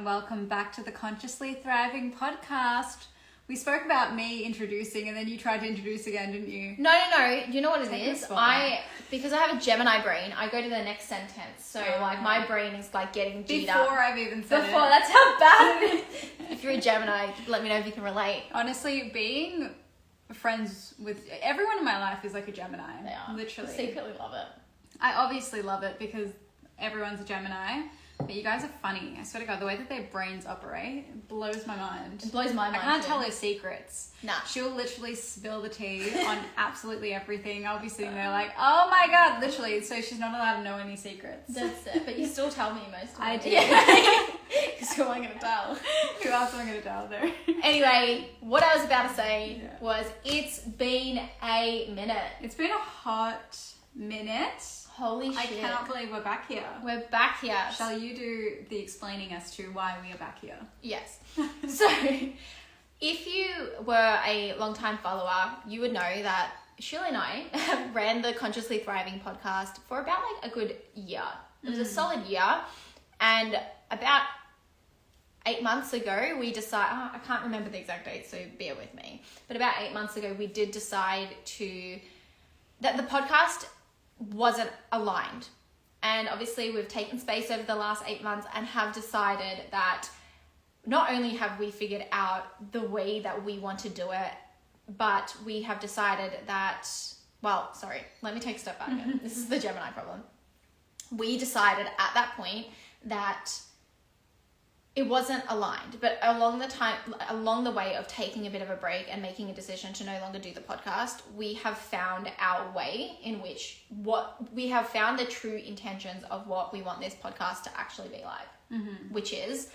welcome back to the Consciously Thriving podcast. We spoke about me introducing and then you tried to introduce again, didn't you? No. You know what it is? Because I have a Gemini brain, I go to the next sentence. So my brain is like getting G'd up. Before I've even said it. That's how bad it is. If you're a Gemini, let me know if you can relate. Honestly, being friends with everyone in my life is like a Gemini. They are. Literally. I secretly love it. I obviously love it because everyone's a Gemini. But you guys are funny. I swear to God, the way that their brains operate blows my mind. It blows my mind. I can't too. tell her secrets. Nah. She'll literally spill the tea on absolutely everything. I'll be sitting there like, oh my God, literally. So she's not allowed to know any secrets. That's it. But you still tell me most of it. I do. Because who am I going to tell? Who else am I going to tell though? Anyway, what I was about to say was it's been a minute. It's been a hot minute. Holy shit. I cannot believe we're back here. We're back here. Shall you do the explaining as to why we are back here? Yes. So, if you were a long-time follower, you would know that Shule and I ran the Consciously Thriving podcast for about like a good year. It was a solid year. And about 8 months ago, we decided, I can't remember the exact date, so bear with me. But about 8 months ago, we did decide that the podcast wasn't aligned. And obviously we've taken space over the last 8 months and have decided that not only have we figured out the way that we want to do it, but we have decided that, let me take a step back again. This is the Gemini problem. We decided at that point that it wasn't aligned, but along the way of taking a bit of a break and making a decision to no longer do the podcast, we have found our way in which we have found the true intentions of what we want this podcast to actually be like, which is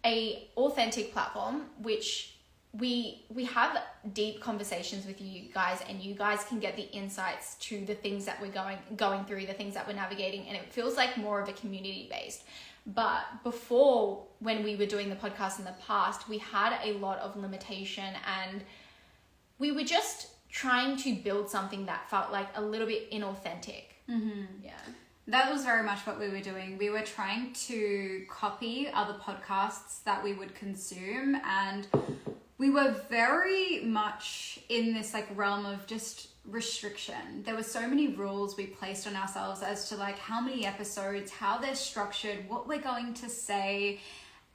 a authentic platform, which we have deep conversations with you guys, and you guys can get the insights to the things that we're going through, the things that we're navigating, and it feels like more of a community based. But before, when we were doing the podcast in the past, we had a lot of limitation and we were just trying to build something that felt like a little bit inauthentic. Mm-hmm. Yeah. That was very much what we were doing. We were trying to copy other podcasts that we would consume, and we were very much in this like realm of just restriction. There were so many rules we placed on ourselves as to like how many episodes, how they're structured, what we're going to say.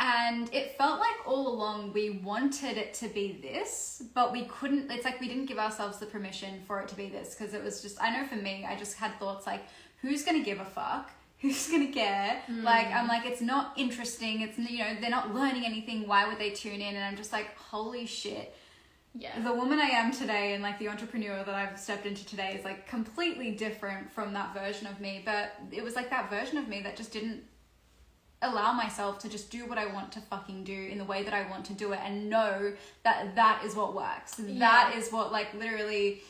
And it felt like all along we wanted it to be this, but we couldn't. It's like we didn't give ourselves the permission for it to be this, because it was just, I know for me, I just had thoughts like, who's going to give a fuck? Who's going to care? Like, I'm like, it's not interesting. It's, they're not learning anything. Why would they tune in? And I'm just like, holy shit. Yeah. The woman I am today and like the entrepreneur that I've stepped into today is like completely different from that version of me. But it was like that version of me that just didn't allow myself to just do what I want to fucking do in the way that I want to do it, and know that that is what works. Yeah. That is what like literally,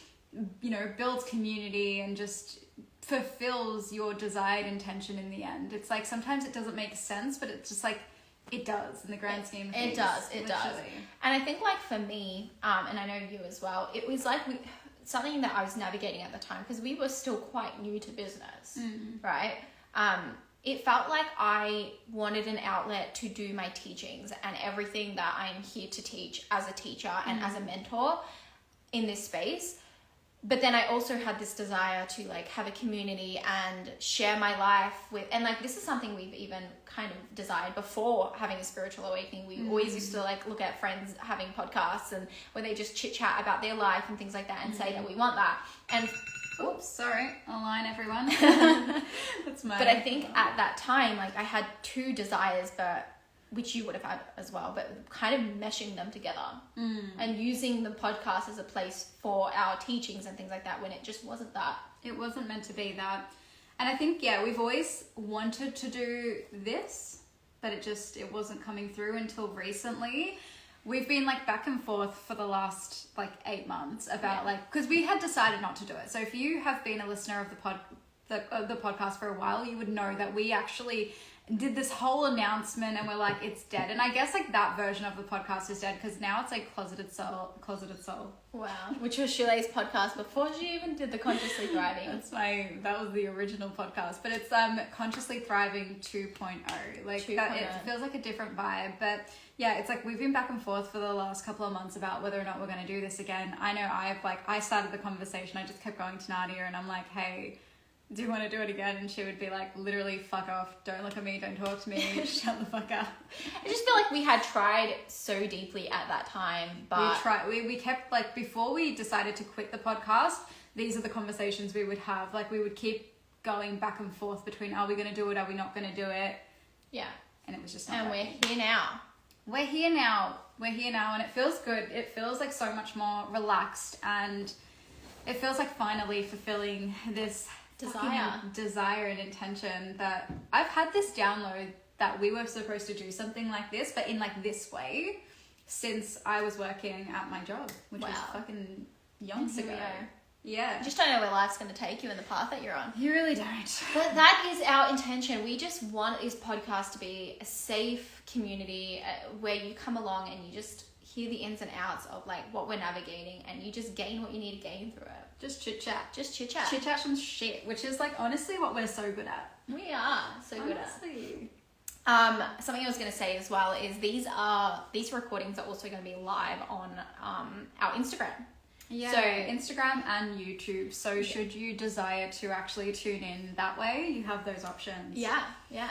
builds community and just fulfills your desired intention in the end. It's like sometimes it doesn't make sense, but it's just like, it does in the grand scheme of things. It does. And I think like for me, and I know you as well, it was like something that I was navigating at the time, because we were still quite new to business, right? It felt like I wanted an outlet to do my teachings and everything that I'm here to teach as a teacher and as a mentor in this space. But then I also had this desire to like have a community and share my life with, and like this is something we've even kind of desired before having a spiritual awakening. We always used to like look at friends having podcasts and where they just chit chat about their life and things like that and say that we want that. And oops, sorry, online everyone. That's my. But I think at that time, like I had two desires, but which you would have had as well, but kind of meshing them together and using the podcast as a place for our teachings and things like that, when it just wasn't that. It wasn't meant to be that. And I think, we've always wanted to do this, but it wasn't coming through until recently. We've been like back and forth for the last like 8 months about because we had decided not to do it. So if you have been a listener of the podcast for a while, you would know that we actually did this whole announcement and we're like, it's dead. And I guess like that version of the podcast is dead because now it's like Closeted Soul. Wow. Which was Shule's podcast before she even did the Consciously Thriving. That was the original podcast, but it's Consciously Thriving 2.0. Like 2.0. That, it feels like a different vibe, but yeah, it's like we've been back and forth for the last couple of months about whether or not we're going to do this again. I know I started the conversation. I just kept going to Nadia and I'm like, hey, do you want to do it again? And she would be like, literally, fuck off. Don't look at me. Don't talk to me. Shut the fuck up. I just feel like we had tried so deeply at that time, but we kept like, before we decided to quit the podcast, these are the conversations we would have. Like we would keep going back and forth between, are we going to do it? Are we not going to do it? Yeah. And it was just not And working. we're here now. We're here now and it feels good. It feels like so much more relaxed and it feels like finally fulfilling this desire and intention that I've had this download that we were supposed to do something like this, but in like this way since I was working at my job, which was fucking yonks ago. Yeah. You just don't know where life's going to take you in the path that you're on. You really don't. But that is our intention. We just want this podcast to be a safe community where you come along and you just hear the ins and outs of like what we're navigating and you just gain what you need to gain through it. Just chit chat. Chit chat some shit, which is like honestly what we're so good at. We are so good at. Something I was going to say as well is these recordings are also going to be live on our Instagram. Yeah, so Instagram and YouTube. So should you desire to actually tune in that way, you have those options. Yeah.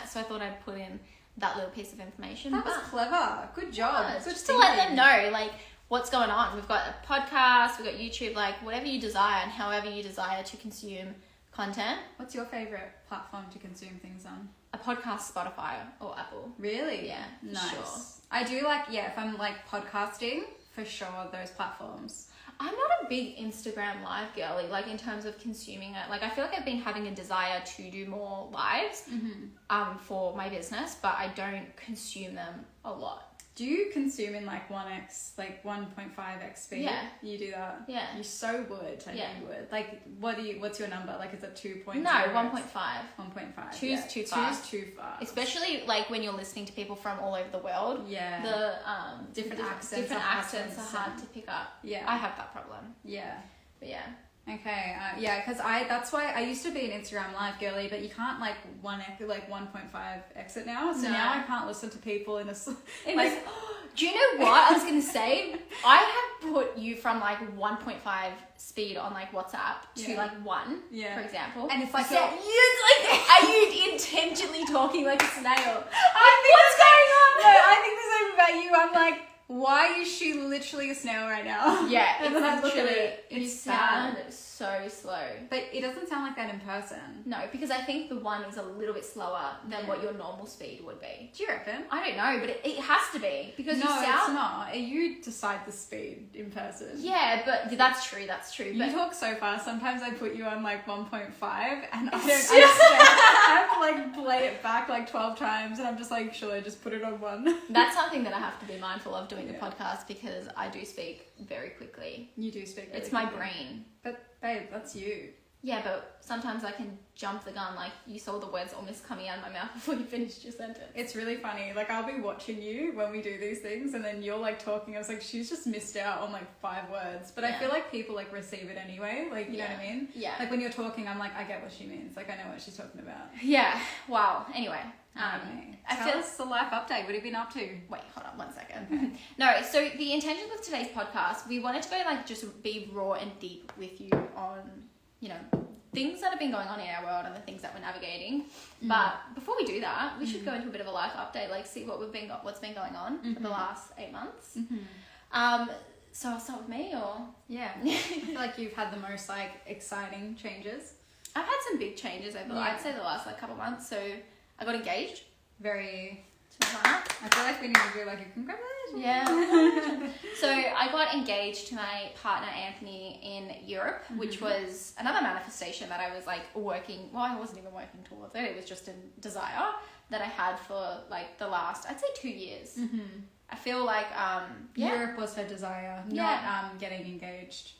So I thought I'd put in that little piece of information. That was clever. Good job. Good just thinking. To let them know, like, what's going on. We've got a podcast, we've got YouTube, like, whatever you desire and however you desire to consume content. What's your favourite platform to consume things on? A podcast, Spotify or Apple. Really? Yeah. Nice. Sure. I do like, if I'm like podcasting, for sure, those platforms. I'm not a big Instagram live girly, like in terms of consuming it. Like I feel like I've been having a desire to do more lives for my business, but I don't consume them a lot. Do you consume in like 1x, like 1.5x speed? Yeah. You do that? Yeah. You so would. I know you would. Like, what's your number? Like, is it 2.0? No, 1.5. 1.5. Two's too fast. Two's too fast. Especially like when you're listening to people from all over the world. Yeah. The different accents are hard to pick up. Yeah. I have that problem. Yeah. But yeah. Okay, because that's why I used to be an Instagram live girly, but you can't like 1.5x it now. So now I can't listen to people in a like. Do you know what I was gonna say? I have put you from like 1.5 speed on like WhatsApp to like 1, for example, and it's like are you intentionally talking like a snail? What's going on? No, I think the same about you. I'm like, why is she literally a snail right now? Yeah, and then I look at it. You sound so slow. But it doesn't sound like that in person. No, because I think the 1 is a little bit slower than what your normal speed would be. Do you reckon? I don't know, but it has to be because no, it's not. You decide the speed in person. Yeah, but that's true. You talk so fast. Sometimes I put you on like 1.5 and I don't understand. I have to like play it back like 12 times and I'm just like, should I just put it on 1? That's something that I have to be mindful of doing the podcast because I do speak very quickly. You do speak very It's my quickly. brain. But babe, that's you. Yeah, but sometimes I can jump the gun, like you saw the words almost coming out of my mouth before you finished your sentence. It's really funny. Like I'll be watching you when we do these things and then you're like talking. I was like, she's just missed out on like 5 words. But I feel like people like receive it anyway. Like, you know what I mean? Yeah. Like when you're talking, I'm like, I get what she means. Like I know what she's talking about. Yeah. Wow. Anyway. Tell us the life update. What have you been up to? Wait, hold on 1 second. Okay. No, so the intention of today's podcast, we wanted to go like just be raw and deep with you on, you know, things that have been going on in our world and the things that we're navigating. But before we do that, we should go into a bit of a life update, like see what's been going on for the last 8 months. So I'll start with me, or I feel like you've had the most like exciting changes. I've had some big changes over I'd say the last like couple months. So I got engaged. I feel like we need to do like a congratulations. Yeah. So I got engaged to my partner Anthony in Europe, which was another manifestation that I was like working. Well, I wasn't even working towards it. It was just a desire that I had for like the last, I'd say 2 years. I feel like Europe was her desire, not getting engaged.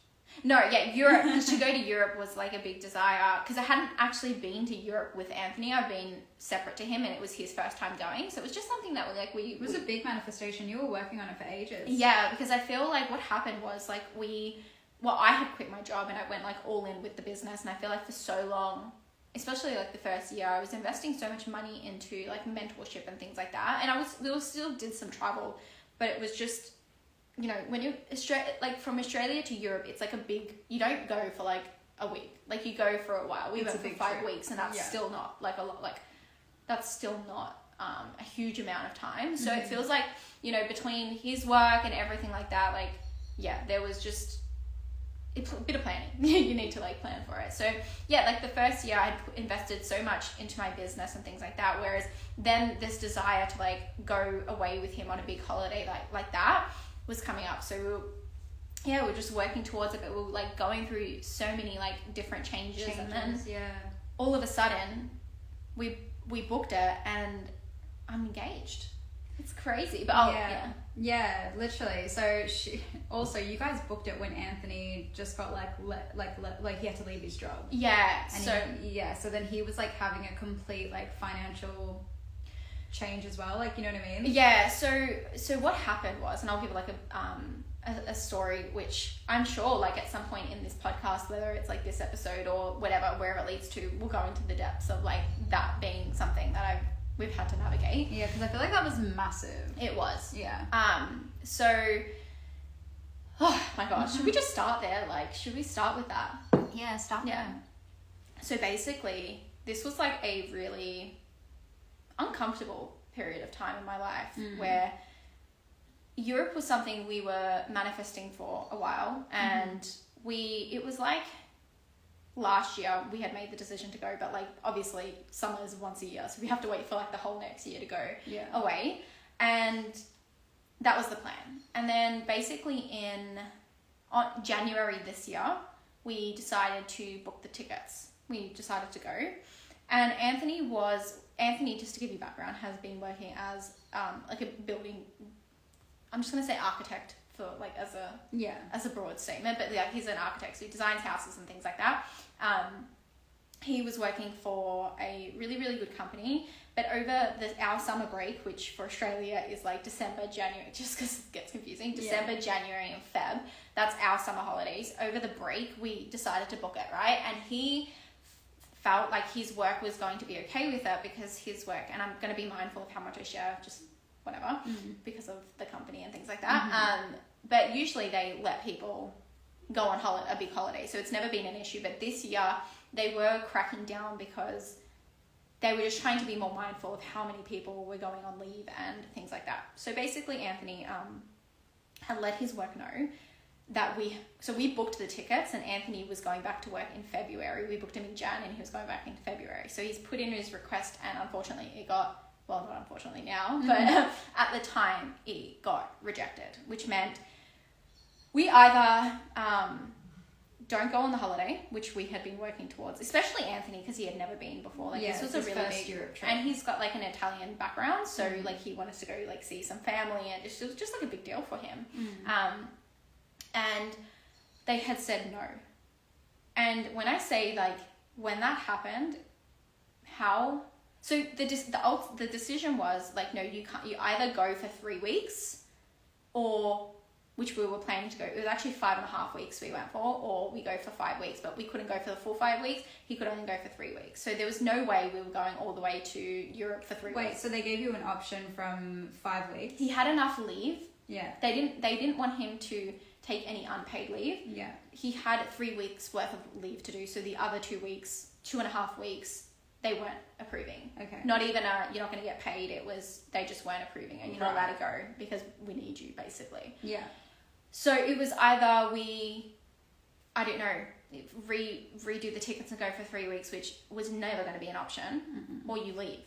No, yeah, Europe. To go to Europe was like a big desire because I hadn't actually been to Europe with Anthony. I've been separate to him, and it was his first time going. So it was just something that we It was a big manifestation. You were working on it for ages. Yeah, because I feel like what happened was like I had quit my job and I went like all in with the business, and I feel like for so long, especially like the first year, I was investing so much money into like mentorship and things like that, and we still did some travel, but it was just, you know, when from Australia to Europe, it's like you don't go for like a week, like you go for a while. We went for 5 weeks, and that's still not like a lot, like that's still not a huge amount of time. So it feels like, you know, between his work and everything like that, like, yeah, there was just a bit of planning. You need to like plan for it. So yeah, like the first year I had invested so much into my business and things like that, whereas then this desire to like go away with him on a big holiday like that was coming up. So we were just working towards it, but we were like going through so many like different changes. And then all of a sudden we booked it and I'm engaged. It's crazy, but yeah, literally. So you guys booked it when Anthony just got like he had to leave his job. Yeah. And so then he was like having a complete like financial change as well, like, you know what I mean? Yeah. So what happened was, and I'll give like a story which I'm sure like at some point in this podcast, whether it's like this episode or whatever, wherever it leads to, we'll go into the depths of like that being something that we've had to navigate. Yeah, because I feel like that was massive. It was. Yeah. So, oh my gosh, should we just start there? Like, should we start with that? Yeah, start there. So basically, this was like a really uncomfortable period of time in my life where Europe was something we were manifesting for a while, and it was like last year we had made the decision to go, but like obviously summer is once a year, so we have to wait for like the whole next year to go away, and that was the plan. And then basically on January this year, we decided to book the tickets. We decided to go, and Anthony, just to give you background, has been working as like a building, I'm just gonna say architect for like as a broad statement, but yeah, he's an architect, so he designs houses and things like that. He was working for a really, really good company, but over our summer break, which for Australia is like December, January, just because it gets confusing, December, January and Feb, that's our summer holidays. Over the break, we decided to book it, right? And he felt like his work was going to be okay with it because his work, and I'm going to be mindful of how much I share, just whatever, because of the company and things like that. But usually they let people go on a big holiday, so it's never been an issue. But this year they were cracking down because they were just trying to be more mindful of how many people were going on leave and things like that. So basically Anthony had let his work know that we booked the tickets, and Anthony was going back to work in February. We booked him in Jan and he was going back in February. So he's put in his request, and unfortunately it got, well, not unfortunately now, but at the time it got rejected, which meant we either don't go on the holiday, which we had been working towards, especially Anthony, because he had never been before. Like this was a really big Europe trip, and he's got like an Italian background, so like he wanted to go like see some family, and it was just like a big deal for him. And they had said no. And when I say like when that happened, so the decision was like, no, you can't. You either go for 3 weeks, or, which we were planning to go, it was actually 5.5 weeks we went for, or we go for 5 weeks, but we couldn't go for the full 5 weeks. He could only go for 3 weeks. So there was no way we were going all the way to Europe for 3 weeks. Wait, so they gave you an option from 5 weeks? He had enough leave. Yeah. They didn't want him to take any unpaid leave. Yeah. He had 3 weeks worth of leave to do, so the other 2 weeks, 2.5 weeks, they weren't approving. Okay. Not even you're not going to get paid. It was, they just weren't approving, and you're not allowed to go because we need you, basically. Yeah. So it was either redo the tickets and go for 3 weeks, which was never going to be an option, or you leave.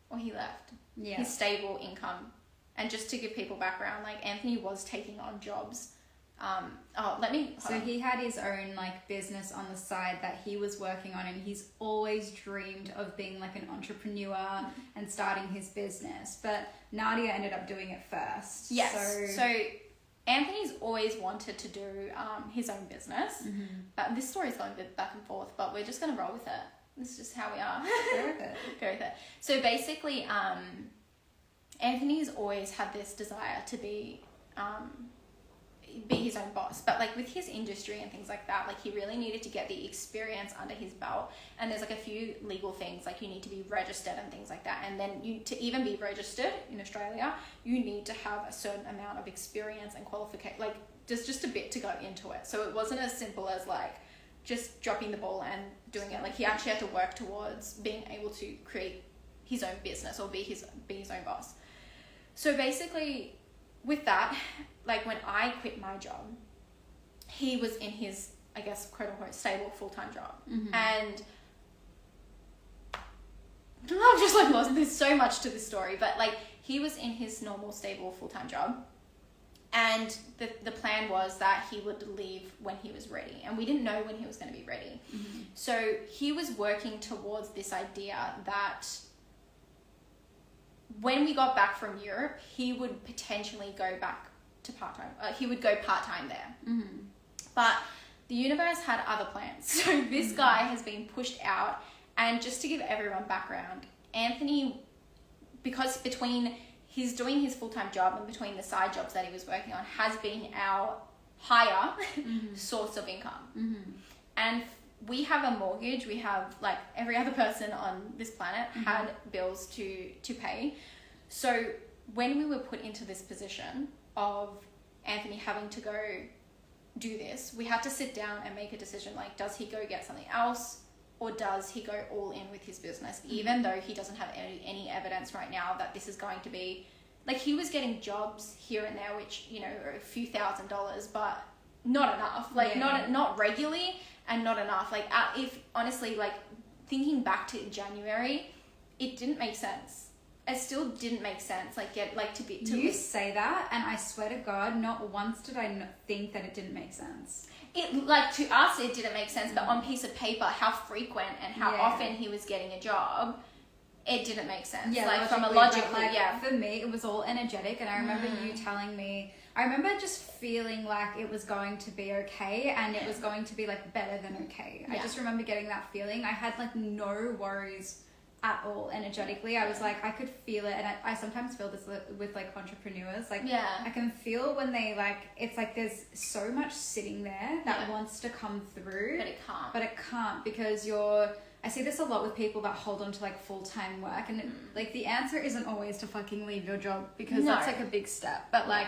Or he left. Yeah. His stable income. And just to give people background, like Anthony was taking on jobs. So he had his own like business on the side that he was working on, and he's always dreamed of being like an entrepreneur and starting his business. But Nadia ended up doing it first. Yes. So Anthony's always wanted to do his own business. But this story's going a bit back and forth, but we're just going to roll with it. This is just how we are. Go with it. Go with it. So basically, Anthony's always had this desire to be his own boss, but like with his industry and things like that, like he really needed to get the experience under his belt. And there's like a few legal things, like you need to be registered and things like that. And then to even be registered in Australia, you need to have a certain amount of experience and qualification. Like there's just a bit to go into it. So it wasn't as simple as like just dropping the ball and doing it. Like he actually had to work towards being able to create his own business or be his own boss. So basically, with that, like when I quit my job, he was in his, I guess, quote unquote, stable full-time job. And I'm just like lost. There's so much to this story, but like he was in his normal, stable, full-time job. And the plan was that he would leave when he was ready. And we didn't know when he was going to be ready. So he was working towards this idea that when we got back from Europe, he would potentially go back to part-time. He would go part-time there. But the universe had other plans. So this guy has been pushed out. And just to give everyone background, Anthony, because between he's doing his full-time job and between the side jobs that he was working on, has been our higher source of income. And we have a mortgage. We have, like every other person on this planet, had bills to pay. So when we were put into this position of Anthony having to go do this, we had to sit down and make a decision. Like, does he go get something else, or does he go all in with his business, even though he doesn't have any evidence right now that this is going to be, like, he was getting jobs here and there, which, you know, are a few $1,000s, but not enough. Like, not regularly, and not enough. Like, if honestly, like, thinking back to January, it didn't make sense. It still didn't make sense. Like, you say that, and I swear to God, not once did I think that it didn't make sense. It, like, to us, it didn't make sense, but on piece of paper, how frequent and how often he was getting a job, it didn't make sense. Yeah, like, from a logical, like, for me, it was all energetic, and I remember you telling me, I remember just feeling like it was going to be okay, and it was going to be, like, better than okay. I just remember getting that feeling. I had, like, no worries at all energetically. I was like, I could feel it, and I sometimes feel this with like entrepreneurs, like I can feel when they, like, it's like there's so much sitting there that wants to come through, but it can't because I see this a lot with people that hold on to like full-time work, and like the answer isn't always to fucking leave your job, because that's like a big step, but like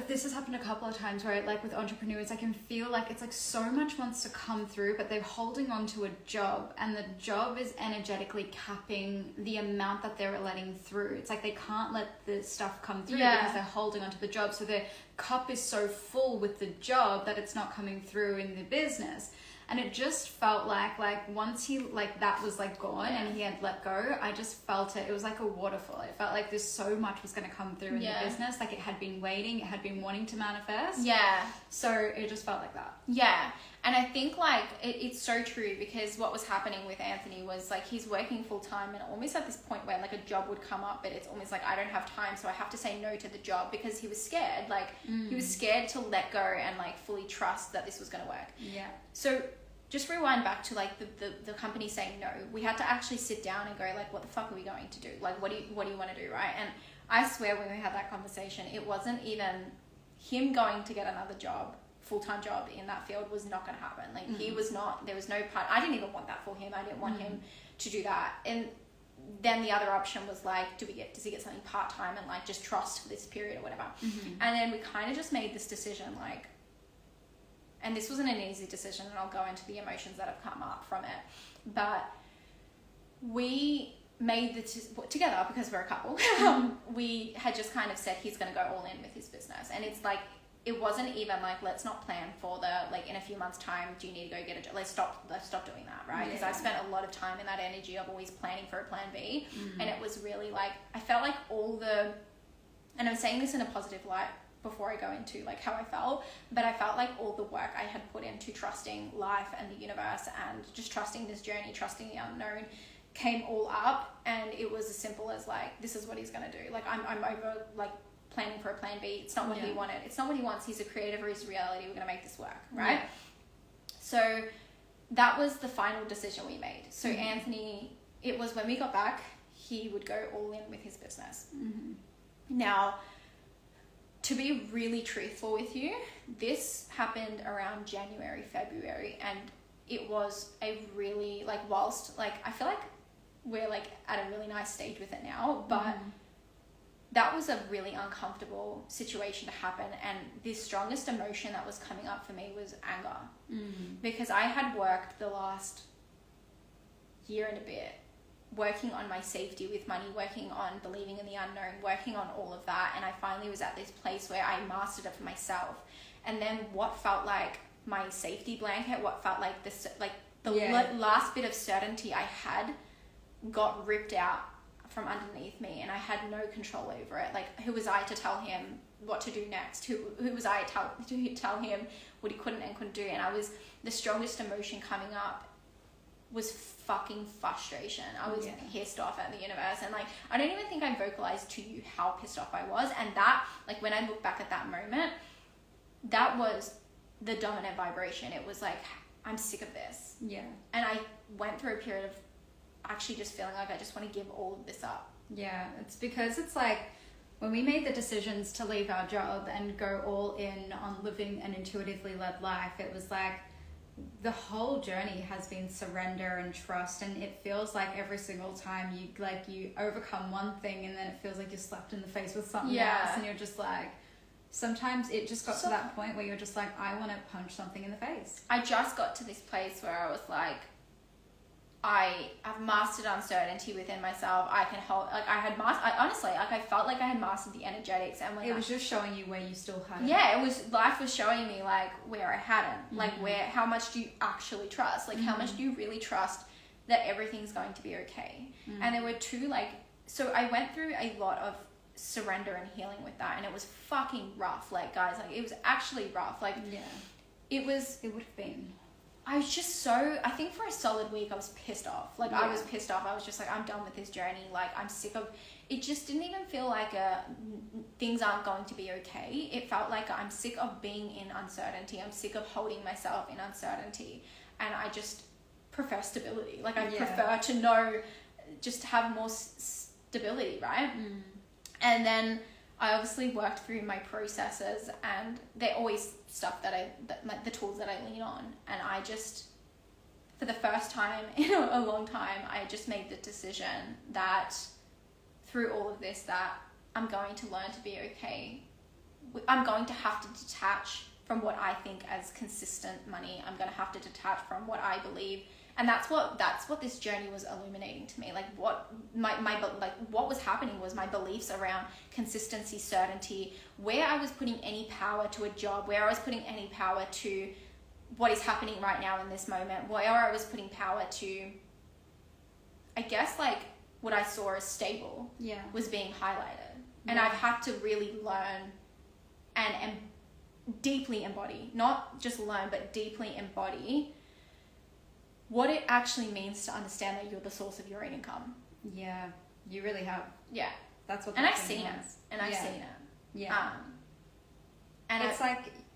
this has happened a couple of times where, like, with entrepreneurs, I can feel like it's like so much wants to come through, but they're holding on to a job, and the job is energetically capping the amount that they're letting through. It's like they can't let the stuff come through because they're holding onto the job, so their cup is so full with the job that it's not coming through in the business. And it just felt like once he, like, that was like gone and he had let go, I just felt it. It was like a waterfall. It felt like there's so much was going to come through in the business. Like, it had been waiting, it had been wanting to manifest. Yeah. So it just felt like that. Yeah. And I think, like, it's so true, because what was happening with Anthony was, like, he's working full time, and almost at this point where, like, a job would come up, but it's almost like, I don't have time, so I have to say no to the job, because he was scared. Like, he was scared to let go and, like, fully trust that this was going to work. Yeah. So just rewind back to, like, the company saying no. We had to actually sit down and go, like, what the fuck are we going to do? Like, what do you want to do, right? And I swear, when we had that conversation, it wasn't even him going to get another job, full-time job in that field, was not going to happen. Like, he was not, there was no part, I didn't even want that for him. I didn't want him to do that. And then the other option was, like, does he get something part-time and, like, just trust for this period or whatever. And then we kind of just made this decision, like, and this wasn't an easy decision, and I'll go into the emotions that have come up from it, but we made together, because we're a couple, we had just kind of said he's going to go all in with his business. And it's like, it wasn't even like, let's not plan for like, in a few months' time, do you need to go get a job? Let's stop doing that, right? Because I spent a lot of time in that energy of always planning for a plan B. And it was really like, I felt like and I'm saying this in a positive light before I go into, like, how I felt, but I felt like all the work I had put into trusting life and the universe and just trusting this journey, trusting the unknown, came all up. And it was as simple as, like, this is what he's going to do. Like, I'm over, like, planning for a plan B. It's not what he wanted. It's not what he wants. He's a creative, or he's a reality. We're going to make this work, right? Yeah. So that was the final decision we made. So Anthony, it was when we got back, he would go all in with his business. Now, to be really truthful with you, this happened around January, February, and it was a really, like, whilst, like, I feel like we're, like, at a really nice stage with it now, but that was a really uncomfortable situation to happen, and the strongest emotion that was coming up for me was anger. Because I had worked the last year and a bit working on my safety with money, working on believing in the unknown, working on all of that, and I finally was at this place where I mastered it for myself. And then what felt like my safety blanket, what felt like this, like the last bit of certainty I had, got ripped out from underneath me, and I had no control over it. Like, who was I to tell him what to do next? Who was I to tell him what he couldn't and couldn't do? And I was, the strongest emotion coming up was fucking frustration. I was pissed off at the universe, and like, I don't even think I vocalized to you how pissed off I was. And that, like, when I look back at that moment, that was the dominant vibration. It was like, I'm sick of this. Yeah. And I went through a period of actually just feeling like I just want to give all of this up. Yeah, it's because it's like, when we made the decisions to leave our job and go all in on living an intuitively led life, it was like, the whole journey has been surrender and trust, and it feels like every single time you overcome one thing, and then it feels like you're slapped in the face with something else, and you're just like, sometimes it just got to that point where you're just like, I want to punch something in the face. I just got to this place where I was like, I've mastered uncertainty within myself. I can hold, like, I honestly, like, I felt like I had mastered the energetics, and when it was just showing you where you still hadn't. Yeah, life was showing me, like, where I hadn't, like, how much do you actually trust? Like, how much do you really trust that everything's going to be okay? And there were two, like, so I went through a lot of surrender and healing with that, and it was fucking rough. Like, guys, like, it was actually rough. Like, it would have been. I was just so, I think for a solid week I was pissed off. Like, I was pissed off. I was just like, I'm done with this journey. Like, I'm sick of, it just didn't even feel like things aren't going to be okay. It felt like I'm sick of being in uncertainty. I'm sick of holding myself in uncertainty. And I just prefer stability. Like, I prefer to know, just have more stability, right? And then I obviously worked through my processes, and they're always stuff like the tools that I lean on. And I just, for the first time in a long time, I just made the decision that through all of this, that I'm going to learn to be okay. I'm going to have to detach from what I think as consistent money. I'm going to have to detach from what I believe. And that's what this journey was illuminating to me. Like, what what was happening was my beliefs around consistency, certainty, where I was putting any power to a job, where I was putting any power to what is happening right now in this moment, where I was putting power to, I guess, like, what I saw as stable was being highlighted. And I've had to really learn and deeply embody, not just learn, but deeply embody what it actually means to understand that you're the source of your own income. Yeah, you really have. Yeah. That's what. And I've seen it. And I've seen it. Yeah. And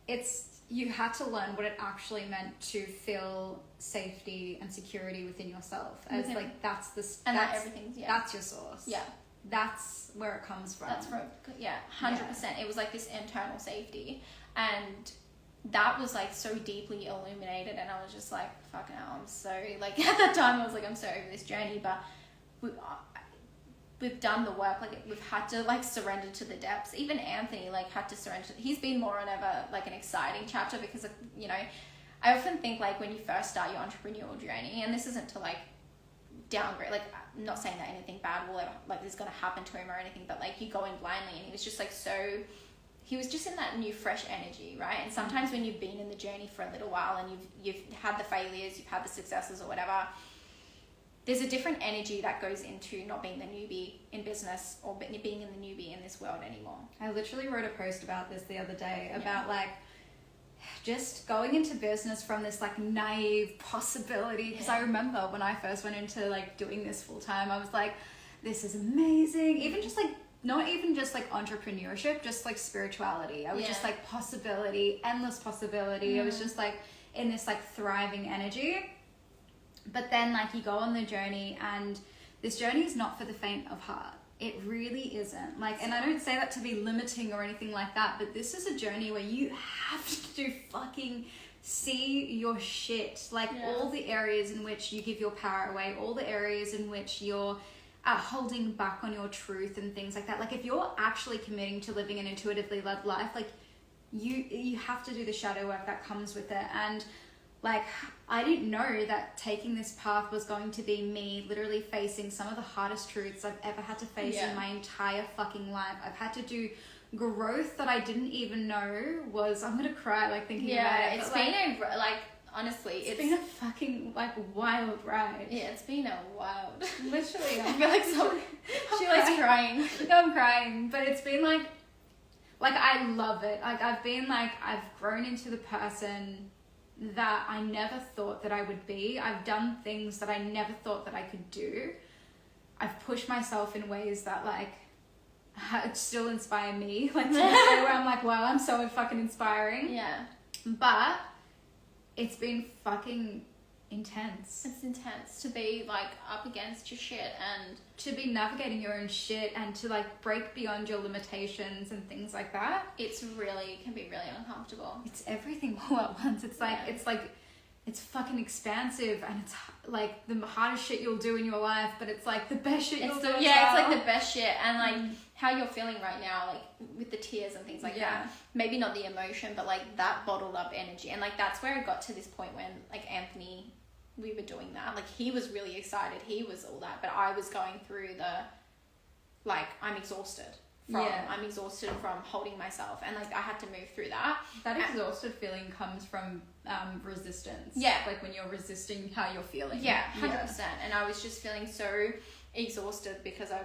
it's you had to learn what it actually meant to feel safety and security within yourself. As like, that's everything's that's your source. Yeah. That's where it comes from. That's from 100%. It was like this internal safety, and that was like so deeply illuminated, and I was just like, fucking hell, I'm so, like, at that time I was like, I'm so over this journey, but we've done the work. Like, we've had to, like, surrender to the depths. Even Anthony, like, had to surrender. He's been more on like an exciting chapter, because, like, you know, I often think, like, when you first start your entrepreneurial journey, and this isn't to, like, downgrade, like, I'm not saying that anything bad will ever, like, is going to happen to him or anything, but, like, you go in blindly, and he was just, like, he was just in that new, fresh energy, right? And sometimes when you've been in the journey for a little while, and you've had the failures, you've had the successes or whatever, there's a different energy that goes into not being the newbie in business, or being in the newbie in this world anymore. I literally wrote a post about this the other day, about like just going into business from this like naive possibility. Because I remember when I first went into like doing this full time, I was like, this is amazing. Even just like not even just like entrepreneurship, just like spirituality. I was just like possibility, endless possibility. I was just like in this like thriving energy. But then like you go on the journey, and this journey is not for the faint of heart. It really isn't. Like, and I don't say that to be limiting or anything like that, but this is a journey where you have to fucking see your shit. Like all the areas in which you give your power away, all the areas in which you're holding back on your truth and things like that. Like if you're actually committing to living an intuitively led life, like you have to do the shadow work that comes with it. And like, I didn't know that taking this path was going to be me literally facing some of the hardest truths I've ever had to face in my entire fucking life. I've had to do growth that I didn't even know was, I'm gonna cry like thinking about it. It's been like honestly, it's been a fucking like wild ride. Yeah, it's been a wild. Literally, I feel like she was crying. No, I'm crying, but it's been like I love it. Like I've grown into the person that I never thought that I would be. I've done things that I never thought that I could do. I've pushed myself in ways that like still inspire me. Like to the point where I'm like, wow, I'm so fucking inspiring. Yeah. But it's been fucking intense. It's intense to be like up against your shit and to be navigating your own shit and to like break beyond your limitations and things like that. It can be really uncomfortable. It's everything all at once. It's like it's fucking expansive, and it's like the hardest shit you'll do in your life, but it's like the best shit you'll do. It's like the best shit. And like how you're feeling right now, like with the tears and things like that. Maybe not the emotion, but like that bottled up energy. And like that's where it got to this point when like Anthony, we were doing that. Like he was really excited. He was all that, but I was going through the like I'm exhausted from holding myself, and like I had to move through that. That exhausted feeling comes from resistance. Yeah, like when you're resisting how you're feeling. Yeah, 100%. And I was just feeling so exhausted because I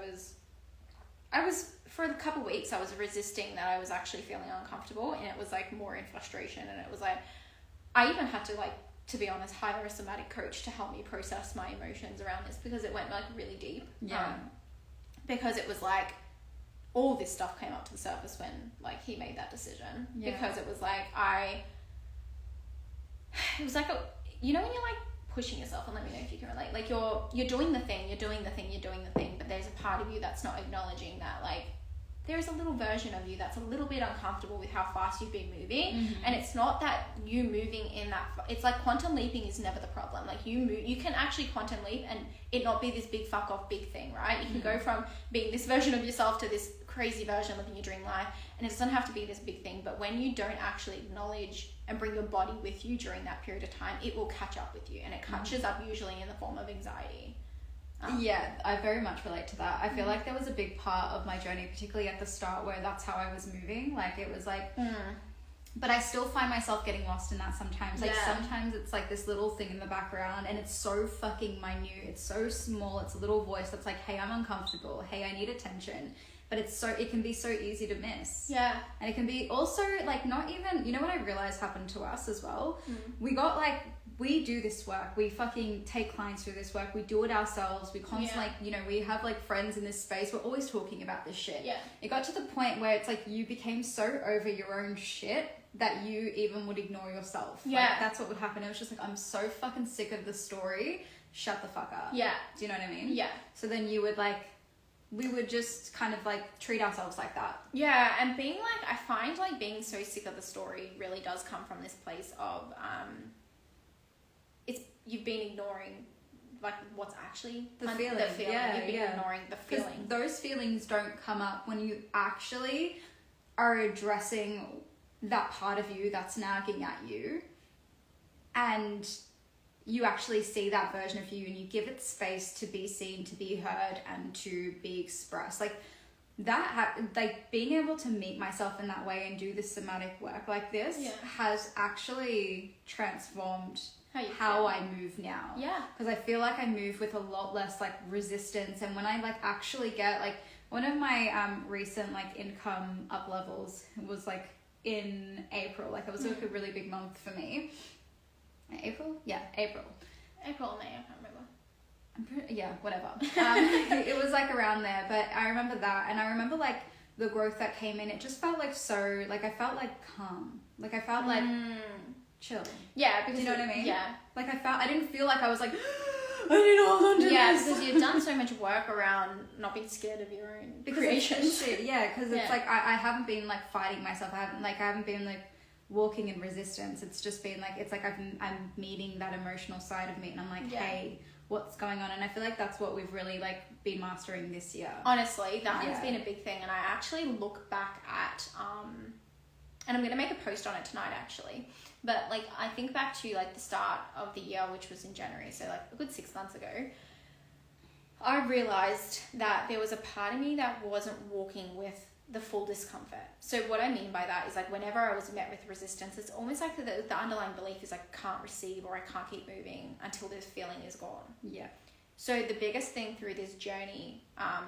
was for a couple of weeks I was resisting that I was actually feeling uncomfortable, and it was like more in frustration. And it was like I even had to like, to be honest, hire a somatic coach to help me process my emotions around this, because it went like really deep. Because it was like all this stuff came up to the surface when like he made that decision. Because it was like it was like you know when you're like pushing yourself, and let me know if you can relate, like you're doing the thing, but there's a part of you that's not acknowledging that like there's a little version of you that's a little bit uncomfortable with how fast you've been moving. And it's not that you moving in that it's like quantum leaping is never the problem. Like you can actually quantum leap and it not be this big fuck off big thing, right? You can go from being this version of yourself to this crazy version living your dream life, and it doesn't have to be this big thing. But when you don't actually acknowledge and bring your body with you during that period of time, it will catch up with you, and it catches up usually in the form of anxiety. I very much relate to that. I feel like there was a big part of my journey, particularly at the start, where that's how I was moving. Like it was like but I still find myself getting lost in that sometimes. Like sometimes it's like this little thing in the background, and it's so fucking minute, it's so small, it's a little voice that's like, hey, I'm uncomfortable, hey, I need attention. But it can be so easy to miss. And it can be also like not even, you know what I realized happened to us as well? We do this work, we fucking take clients through this work, we do it ourselves, we constantly like, you know, we have like friends in this space, we're always talking about this shit. It got to the point where it's like you became so over your own shit that you even would ignore yourself. Like, that's what would happen. It was just like, I'm so fucking sick of the story, shut the fuck up. Do you know what I mean? So then you would like, we would just kind of like treat ourselves like that. And being like, I find like being so sick of the story really does come from this place of you've been ignoring like what's actually the feeling. You've been ignoring the feeling. Those feelings don't come up when you actually are addressing that part of you that's nagging at you, and you actually see that version of you and you give it space to be seen, to be heard, and to be expressed. Like that, like being able to meet myself in that way and do this somatic work like this has actually transformed how I move now. Because I feel like I move with a lot less like resistance, and when I like actually get like one of my recent like income up levels was like in April. Like it was like a really big month for me. April, May, I can't remember. Yeah, whatever. It was like around there, but I remember that, and I remember like the growth that came in. It just felt like so, like I felt like calm, like I felt like chill. Yeah, because do you know what I mean? Yeah, like I didn't feel like I was like I need to hold on to this. because you've done so much work around not being scared of your own creations. Shit, yeah, because it's like I haven't been like fighting myself. I haven't been like walking in resistance. It's just been like it's like I'm meeting that emotional side of me, and I'm like, hey, what's going on? And I feel like that's what we've really like been mastering this year. Honestly, that has been a big thing, and I actually look back at and I'm gonna make a post on it tonight actually. But like I think back to like the start of the year, which was in January, so like a good 6 months ago. I realized that there was a part of me that wasn't walking with the full discomfort. So what I mean by that is like whenever I was met with resistance, it's almost like the underlying belief is I can't receive or I can't keep moving until this feeling is gone. Yeah. So the biggest thing through this journey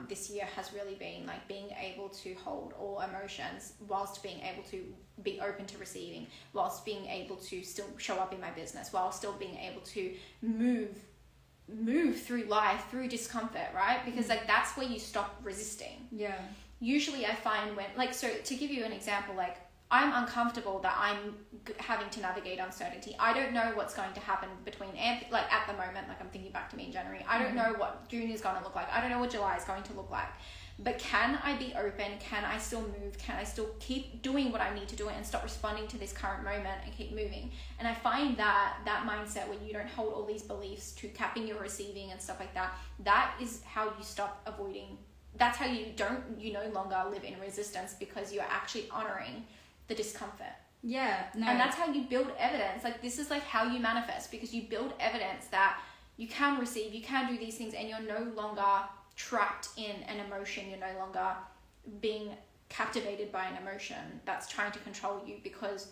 this year has really been like being able to hold all emotions whilst being able to be open to receiving, whilst being able to still show up in my business, while still being able to move through life, through discomfort, right? Because like that's where you stop resisting. Yeah. Usually I find when, like, so to give you an example, like I'm uncomfortable that I'm having to navigate uncertainty. I don't know what's going to happen between, like at the moment, like I'm thinking back to me in January, I don't know what June is going to look like. I don't know what July is going to look like. But can I be open? Can I still move? Can I still keep doing what I need to do and stop responding to this current moment and keep moving? And I find that mindset where you don't hold all these beliefs to capping your receiving and stuff like that, that is how you stop avoiding. That's how you no longer live in resistance, because you're actually honoring the discomfort. Yeah, no. And that's how you build evidence. Like this is like how you manifest, because you build evidence that you can receive, you can do these things, and you're no longer trapped in an emotion. You're no longer being captivated by an emotion that's trying to control you, because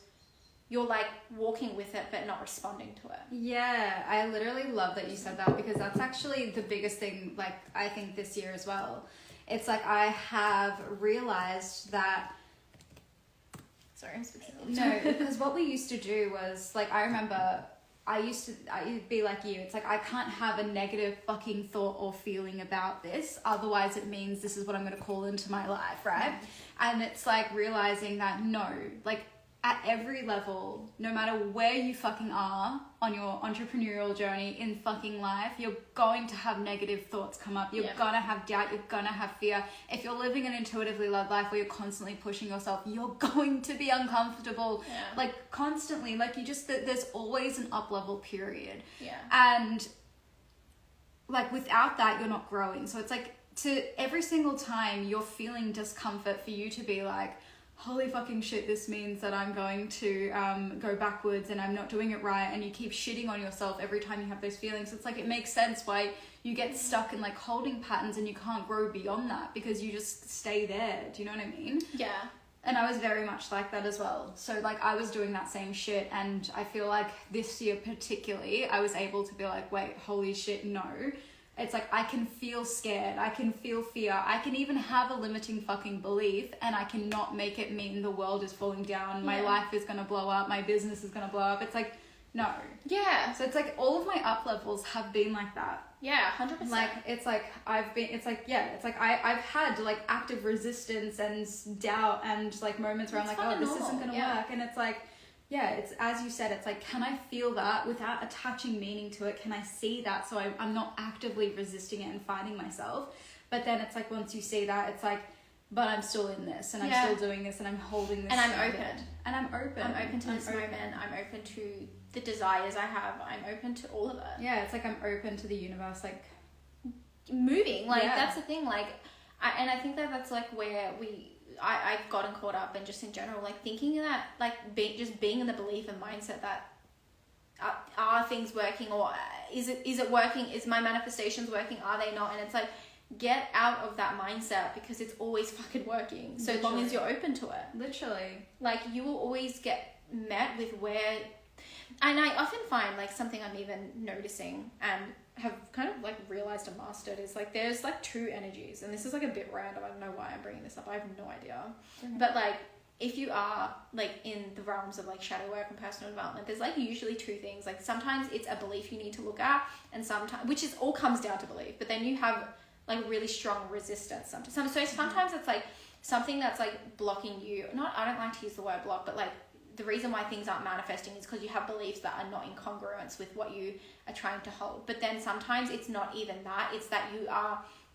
you're like walking with it but not responding to it. Yeah, I literally love that you said that, because that's actually the biggest thing, like I think this year as well. It's like I have realized that Sorry, I'm speaking. no, because what we used to do was like, I remember I'd be like you. It's like, I can't have a negative fucking thought or feeling about this. Otherwise it means this is what I'm going to call into my life. Right. And it's like realizing that no, like at every level, no matter where you fucking are on your entrepreneurial journey in fucking life, you're going to have negative thoughts come up. You're gonna have doubt. You're gonna have fear. If you're living an intuitively led life where you're constantly pushing yourself, you're going to be uncomfortable. Yeah. Like constantly, like there's always an up level period. Yeah. And like without that, you're not growing. So it's like to every single time you're feeling discomfort, for you to be like, holy fucking shit, this means that I'm going to go backwards and I'm not doing it right, and you keep shitting on yourself every time you have those feelings. It's like, it makes sense why you get stuck in like holding patterns and you can't grow beyond that, because you just stay there. Do you know what I mean? Yeah. And I was very much like that as well. So like I was doing that same shit, and I feel like this year particularly I was able to be like, wait, holy shit, no. It's like I can feel scared, I can feel fear, I can even have a limiting fucking belief, and I cannot make it mean the world is falling down, my life is gonna blow up, my business is gonna blow up. It's like, no. Yeah. So it's like all of my up levels have been like that. Yeah, 100%. Like it's like I've had like active resistance and doubt and like moments where I'm like, oh, this isn't gonna work. And it's like, yeah, it's as you said, it's like, can I feel that without attaching meaning to it? Can I see that so I'm not actively resisting it and fighting myself? But then it's like, once you see that, it's like, but I'm still in this, and I'm still doing this, and I'm holding this. And I'm open. And I'm open. I'm open to this moment. I'm open to the desires I have. I'm open to all of it. Yeah, it's like I'm open to the universe, like moving. Like that's the thing. Like, I think that's like where I've gotten caught up, and just in general, like thinking that, like being in the belief and mindset that are things working, or is it working? Is my manifestations working? Are they not? And it's like, get out of that mindset, because it's always fucking working. So as long as you're open to it. Literally. Like you will always get met with where, and I often find like something I'm even noticing and have kind of like realized and mastered is like, there's like two energies, and this is like a bit random. I don't know why I'm bringing this up. I have no idea. But like if you are like in the realms of like shadow work and personal development, there's like usually two things. Like sometimes it's a belief you need to look at, and sometimes, which is all comes down to belief, but then you have like really strong resistance sometimes. So sometimes it's like something that's like blocking you. I don't like to use the word block, but like the reason why things aren't manifesting is because you have beliefs that are not in congruence with what you are trying to hold. But then sometimes it's not even that. It's that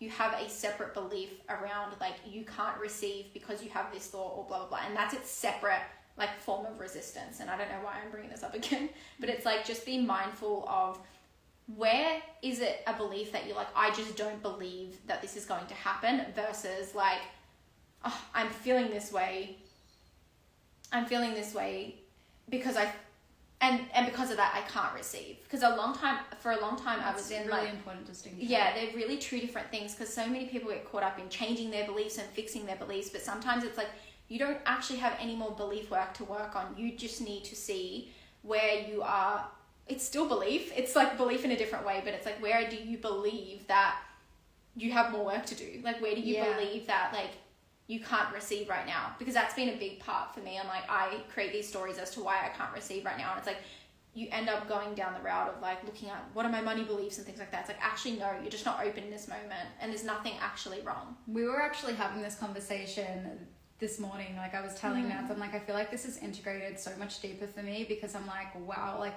you have a separate belief around like you can't receive because you have this thought or blah, blah, blah. And that's its separate like form of resistance. And I don't know why I'm bringing this up again, but it's like just be mindful of where is it a belief that you're like, I just don't believe that this is going to happen, versus like, oh, I'm feeling this way because and because of that I can't receive. Because for a long time I was in really like important distinction. Yeah, they're really two different things, because so many people get caught up in changing their beliefs and fixing their beliefs, but sometimes it's like you don't actually have any more belief work to work on. You just need to see where you are. It's still belief. It's like belief in a different way, but it's like, where do you believe that you have more work to do? Like, where do you believe that like you can't receive right now? Because that's been a big part for me. And like, I create these stories as to why I can't receive right now. And it's like, you end up going down the route of like looking at what are my money beliefs and things like that. It's like, actually, no, you're just not open in this moment, and there's nothing actually wrong. We were actually having this conversation this morning. Like I was telling Nats, I'm like, I feel like this is integrated so much deeper for me, because I'm like, wow, like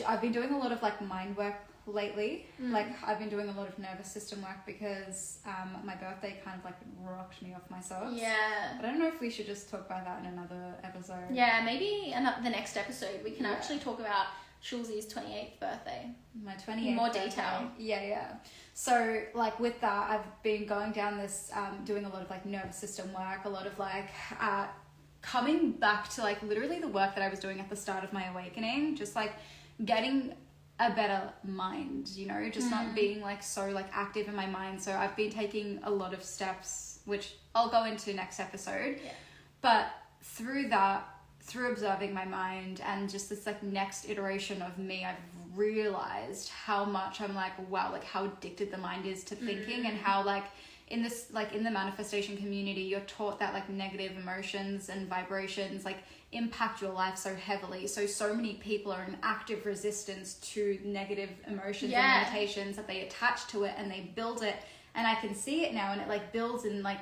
I've been doing a lot of like mind work lately. Like I've been doing a lot of nervous system work because my birthday kind of like rocked me off my socks. Yeah. But I don't know if we should just talk about that in another episode. Yeah, maybe the next episode we can actually talk about Shule's 28th birthday. My 28th in more birthday. detail. Yeah. So like with that, I've been going down this doing a lot of like nervous system work, a lot of like coming back to like literally the work that I was doing at the start of my awakening, just like getting a better mind, you know, just not being like so like active in my mind. So I've been taking a lot of steps, which I'll go into next episode. Yeah. But through that, through observing my mind and just this like next iteration of me, I've realized how much I'm like, wow, like how addicted the mind is to thinking, and how like in this, like in the manifestation community, you're taught that like negative emotions and vibrations like impact your life so heavily. So many people are in active resistance to negative emotions and limitations, that they attach to it and they build it. And I can see it now, and it like builds in like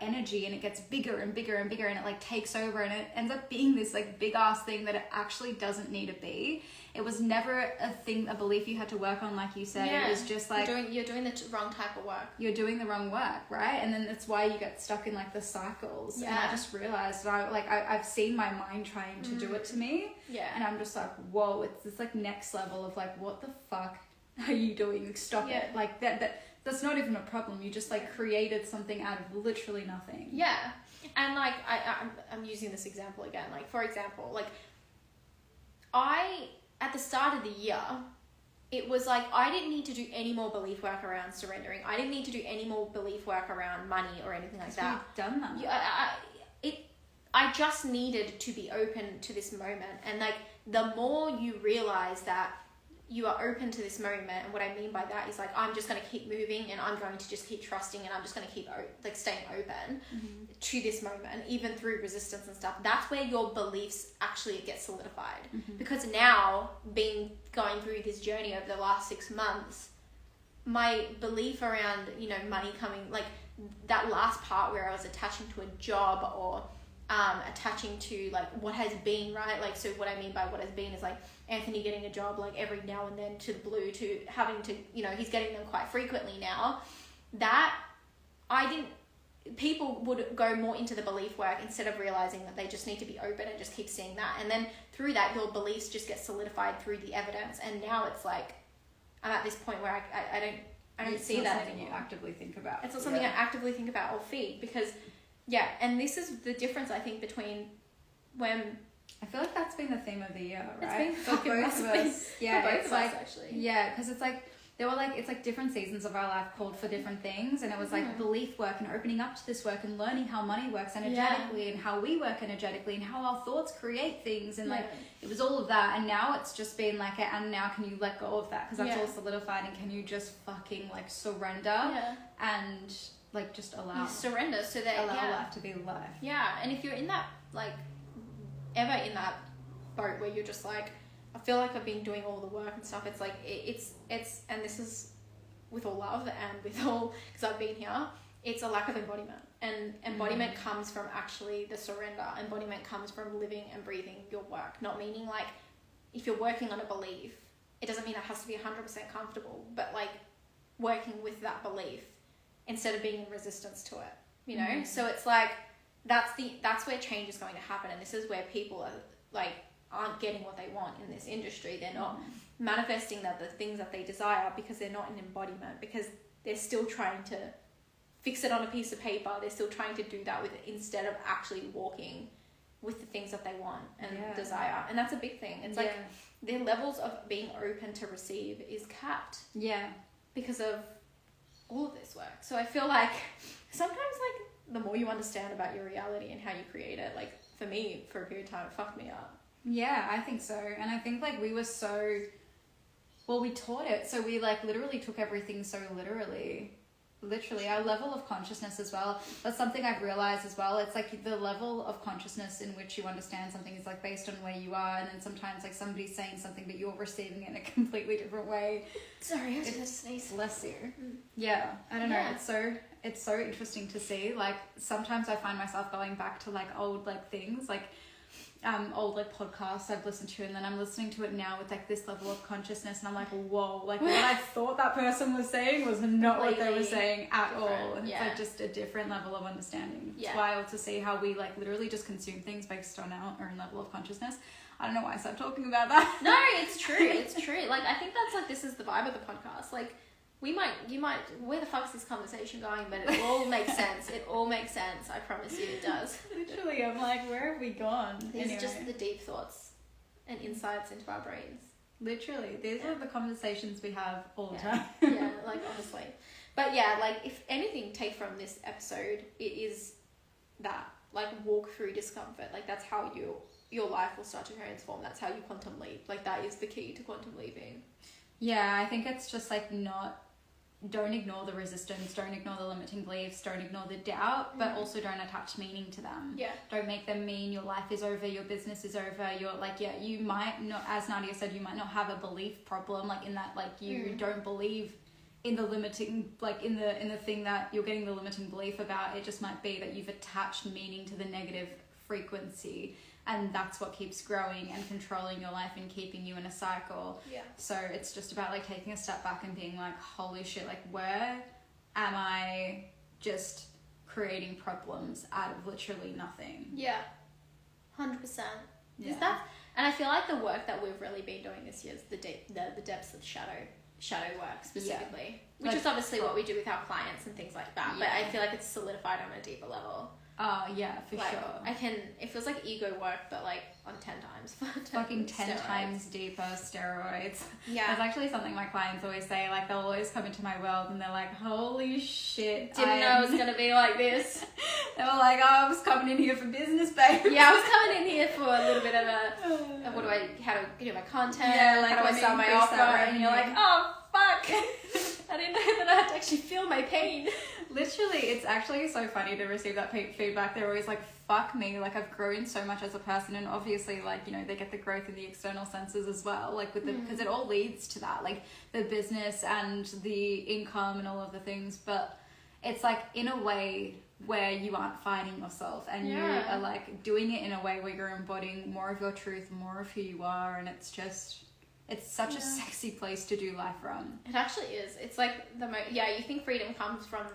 energy, and it gets bigger and bigger and bigger, and it like takes over, and it ends up being this like big ass thing that it actually doesn't need to be. It was never a belief you had to work on, like you said. Yeah. It was just like you're doing the wrong type of work. You're doing the wrong work, right? And then that's why you get stuck in like the cycles. Yeah. And I just realized that I've seen my mind trying to do it to me. Yeah. And I'm just like, whoa, it's this like next level of like, what the fuck are you doing? Stop it. Like that's not even a problem. You just like created something out of literally nothing. Yeah. And like I'm using this example again. Like for example, like at the start of the year, it was like I didn't need to do any more belief work around surrendering. I didn't need to do any more belief work around money or anything like that. You've done that. I just needed to be open to this moment. And like the more you realize that you are open to this moment, and what I mean by that is like I'm just going to keep moving, and I'm going to just keep trusting, and I'm just going to keep like staying open to this moment, even through resistance and stuff. That's where your beliefs actually get solidified. Because now, going through this journey over the last 6 months, my belief around, you know, money coming, like that last part where I was attaching to a job or attaching to like what has been, right? Like, so what I mean by what has been is like Anthony getting a job like every now and then to the blue, to having to, you know, he's getting them quite frequently now. That people would go more into the belief work instead of realizing that they just need to be open and just keep seeing that. And then through that, your beliefs just get solidified through the evidence. And now it's like, I'm at this point where I don't see that anymore. You actively think about. It's not something I actively think about or feed, because and this is the difference I think between when I feel like that's been the theme of the year, right? It's been for both of us. Yeah, for both it's of like us, actually. Yeah, because it's like it's like different seasons of our life called for different things, and it was like belief work and opening up to this work and learning how money works energetically and how we work energetically and how our thoughts create things, and like it was all of that. And now it's just been like, and now can you let go of that, because that's all solidified, and can you just fucking like surrender and like just allow surrender, so that life to be life. Yeah, and if you're in that, like, ever in that boat where you're just like, I feel like I've been doing all the work and stuff, it's like, it's and this is with all love and with all, because I've been here, it's a lack of embodiment. And embodiment comes from actually the surrender. Embodiment comes from living and breathing your work. Not meaning like, if you're working on a belief, it doesn't mean it has to be 100% comfortable, but like working with that belief instead of being in resistance to it, you know? So it's like, that's where change is going to happen. And this is where people are like, aren't getting what they want in this industry. They're not manifesting the things that they desire because they're not in embodiment, because they're still trying to fix it on a piece of paper. They're still trying to do that with it instead of actually walking with the things that they want and desire. And that's a big thing. It's like their levels of being open to receive is capped. Yeah. Because of all of this work. So I feel like sometimes like the more you understand about your reality and how you create it, like for me, for a period of time, it fucked me up. Yeah, I think so. And I think like we were so, well, we taught it. So we like literally took everything so literally our level of consciousness as well. That's something I've realized as well. It's like the level of consciousness in which you understand something is like based on where you are. And then sometimes like somebody's saying something, but you're receiving it in a completely different way. Sorry, I was going to sneeze. Bless you. Yeah, I don't know. It's so interesting to see. Like sometimes I find myself going back to like old like things, like old like podcasts I've listened to, and then I'm listening to it now with like this level of consciousness, and I'm like, whoa, like what I thought that person was saying was not what they were saying at all. And it's like just a different level of understanding. It's wild to see how we like literally just consume things based on our own level of consciousness. I don't know why I started talking about that. No, it's true. Like I think that's like, this is the vibe of the podcast. Like you might, where the fuck's this conversation going? But it all makes sense. It all makes sense. I promise you it does. Literally, I'm like, where have we gone? These are just the deep thoughts and insights into our brains. Literally, these are the conversations we have all the time. Yeah, like honestly. But yeah, like if anything, take from this episode, it is that, like walk through discomfort. Like that's how your life will start to transform. That's how you quantum leap. Like that is the key to quantum leaping. Yeah, I think it's just like don't ignore the resistance, don't ignore the limiting beliefs, don't ignore the doubt, but also don't attach meaning to them. Yeah. Don't make them mean your life is over, your business is over, you're like, you might not, as Nadia said, you might not have a belief problem, like in that, like you don't believe in the limiting, like in the thing that you're getting the limiting belief about. It just might be that you've attached meaning to the negative frequency, and that's what keeps growing and controlling your life and keeping you in a cycle. Yeah. So it's just about like taking a step back and being like, holy shit, like where am I just creating problems out of literally nothing? Yeah. 100%. Yeah. And I feel like the work that we've really been doing this year is the depths of shadow work specifically, which is obviously what we do with our clients and things like that. But I feel like it's solidified on a deeper level. Oh, yeah, for sure. It feels like ego work, but like on 10 times. Fucking 10 times deeper steroids. Yeah. That's actually something my clients always say. Like, they'll always come into my world and they're like, holy shit. Didn't know it was going to be like this. They were like, oh, I was coming in here for business, babe. Yeah, I was coming in here for a little bit of how to do my content, like how do I start my offer, and you're like, oh, fuck. I didn't know that I had to actually feel my pain. Literally, it's actually so funny to receive that feedback. They're always like, fuck me, like I've grown so much as a person. And obviously, like, you know, they get the growth in the external senses as well, like with the, because it all leads to that, like the business and the income and all of the things. But it's like in a way where you aren't fighting yourself, and you are like doing it in a way where you're embodying more of your truth, more of who you are. And it's just, it's such a sexy place to do life from. It actually is. It's like you think freedom comes from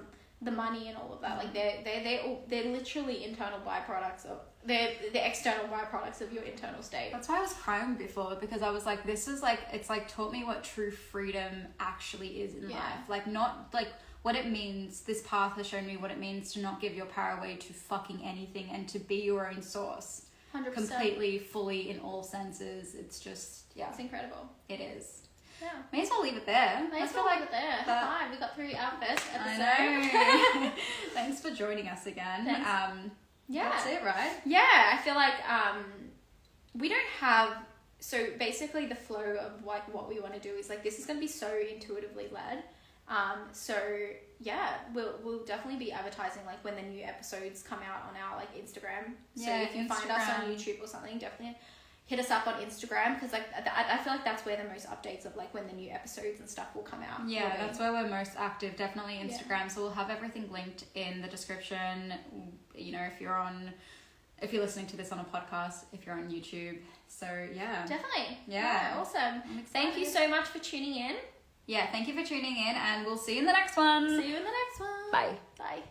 the money and all of that. Like they're literally internal byproducts of they're the external byproducts of your internal state. That's why I was crying before, because I was like, this is like, it's like taught me what true freedom actually is in life. Like not like what it means. This path has shown me what it means to not give your power away to fucking anything and to be your own source. 100%. Completely, fully, in all senses. It's just, it's incredible. It is. Yeah. May as well leave it there. May as well leave it there. Fine, we got through our first episode. I know. Thanks for joining us again. That's it, right? Yeah, I feel like we don't have, so basically the flow of like what we want to do is like, this is going to be so intuitively led, So yeah, we'll definitely be advertising like when the new episodes come out on our like Instagram. So Yeah, if you find us on YouTube or something, definitely hit us up on Instagram, because like I feel like that's where the most updates of like when the new episodes and stuff will come out. Yeah, that's where we're most active. Definitely Instagram. Yeah. So we'll have everything linked in the description. You know, if you're listening to this on a podcast, if you're on YouTube. So yeah, definitely. Yeah, awesome. Thank you so much for tuning in. Yeah, thank you for tuning in, and we'll see you in the next one. See you in the next one. Bye. Bye.